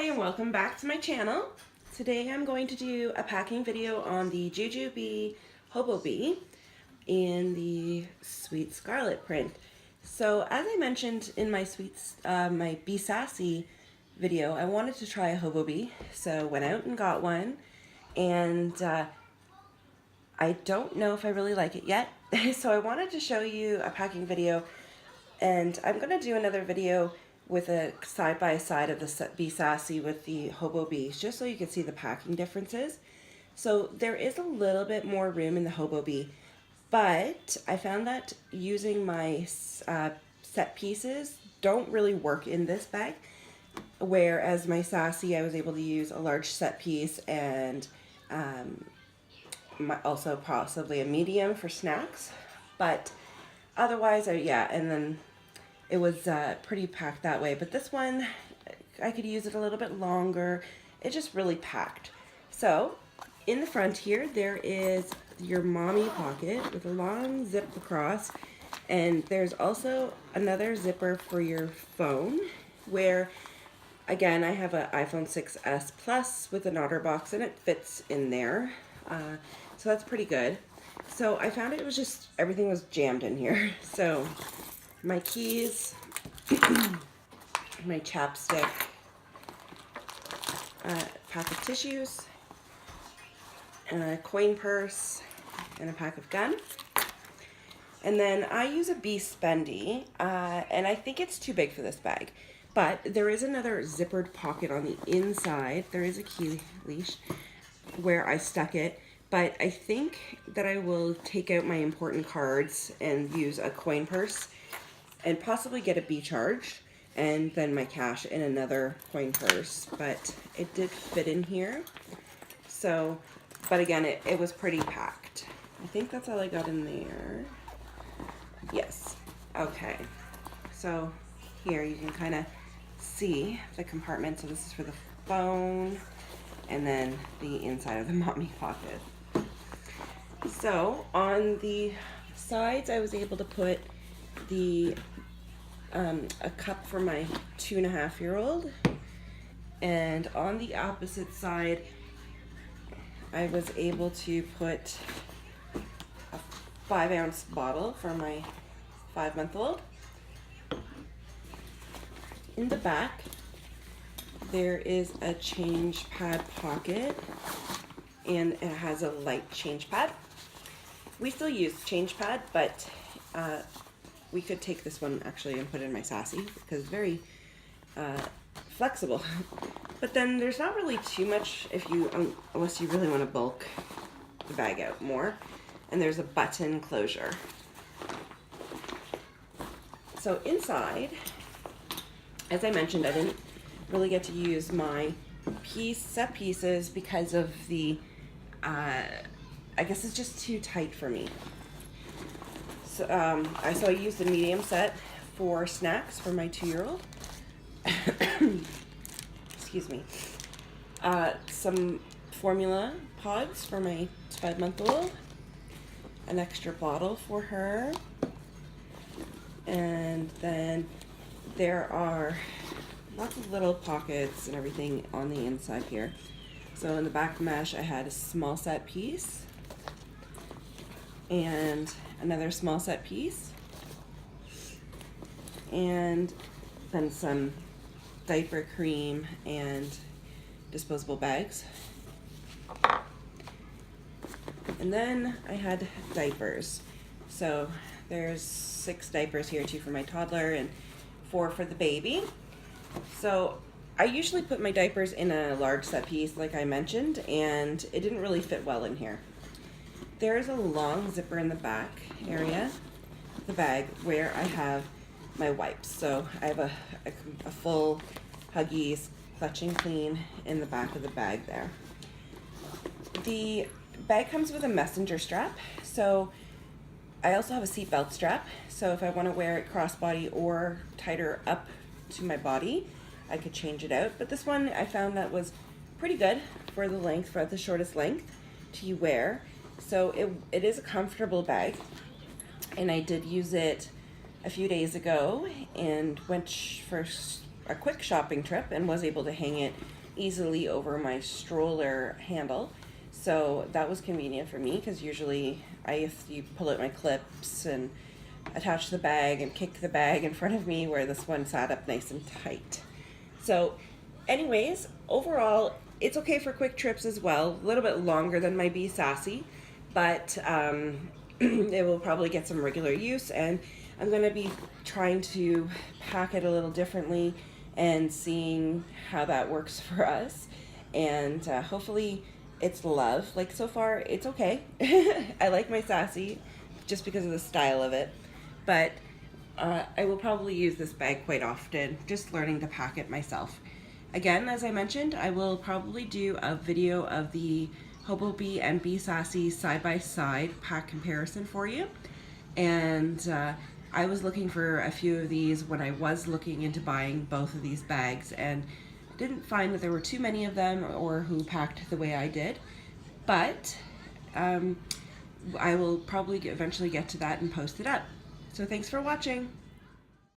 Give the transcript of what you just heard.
Hi and welcome back to my channel. Today I'm going to do a packing video on the JuJuBe Hobobe in the Sweet Scarlet print. So as I mentioned in my my Be Sassy video, I wanted to try a Hobobe, so went out and got one, and I don't know if I really like it yet. So I wanted to show you a packing video, and I'm going to do another video with a side-by-side of the Be Sassy with the Hobobe, just so you can see the packing differences. So there is a little bit more room in the Hobobe, but I found that using my set pieces don't really work in this bag, whereas my Sassy I was able to use a large set piece and also possibly a medium for snacks, but otherwise, yeah, and then it was pretty packed that way. But this one, I could use it a little bit longer. It just really packed. So in the front here, there is your mommy pocket with a long zip across, and there's also another zipper for your phone, where again I have an iPhone 6s Plus with an OtterBox, and it fits in there. So that's pretty good. So I found it was just, everything was jammed in here. So my keys, my Chap Stick, pack of tissues, and a coin purse, and a pack of gum. And then I use a Be Spendy, and I think it's too big for this bag. But there is another zippered pocket on the inside. There is a key leash where I stuck it. But I think that I will take out my important cards and use a coin purse and possibly get a B-charge and then my cash in another coin purse. But it did fit in here. So, but again, it was pretty packed. I think that's all I got in there. Yes. Okay. So here you can kind of see the compartment. So this is for the phone and then the inside of the mommy pocket. So on the sides, I was able to put the a cup for my 2.5-year-old, and on the opposite side, I was able to put a 5-ounce bottle for my 5-month-old. In the back, there is a change pad pocket, and it has a light change pad. We still use change pad, but we could take this one actually and put it in my Sassy because it's very flexible. But then there's not really too much if you unless you really want to bulk the bag out more. And there's a button closure. So inside, as I mentioned, I didn't really get to use my set pieces because of the I guess it's just too tight for me. So I used the medium set for snacks for my 2-year-old. Excuse me. Some formula pods for my 5-month-old. An extra bottle for her. And then there are lots of little pockets and everything on the inside here. So in the back mesh, I had a small set piece and another small set piece, and then some diaper cream and disposable bags. And then I had diapers. So there's 6 diapers here, 2 for my toddler and 4 for the baby. So I usually put my diapers in a large set piece like I mentioned, and it didn't really fit well in here. There is a long zipper in the back area of the bag where I have my wipes. So I have a full Huggies Clutch and Clean in the back of the bag there. The bag comes with a messenger strap. So I also have a seatbelt strap. So if I want to wear it crossbody or tighter up to my body, I could change it out. But this one I found that was pretty good for the length, for the shortest length to wear. So it is a comfortable bag, and I did use it a few days ago and went for a quick shopping trip and was able to hang it easily over my stroller handle. So that was convenient for me, because usually I used to pull out my clips and attach the bag and kick the bag in front of me, where this one sat up nice and tight. So anyways, overall, it's okay for quick trips as well. A little bit longer than my Be Sassy, but it will probably get some regular use, and I'm going to be trying to pack it a little differently and seeing how that works for us. And hopefully it's love. Like, so far, it's okay. I like my Sassy just because of the style of it. But I will probably use this bag quite often, just learning to pack it myself. Again, as I mentioned, I will probably do a video of the Hobobe and Be Sassy side-by-side pack comparison for you. And I was looking for a few of these when I was looking into buying both of these bags, and didn't find that there were too many of them or who packed the way I did. But I will probably eventually get to that and post it up. So thanks for watching.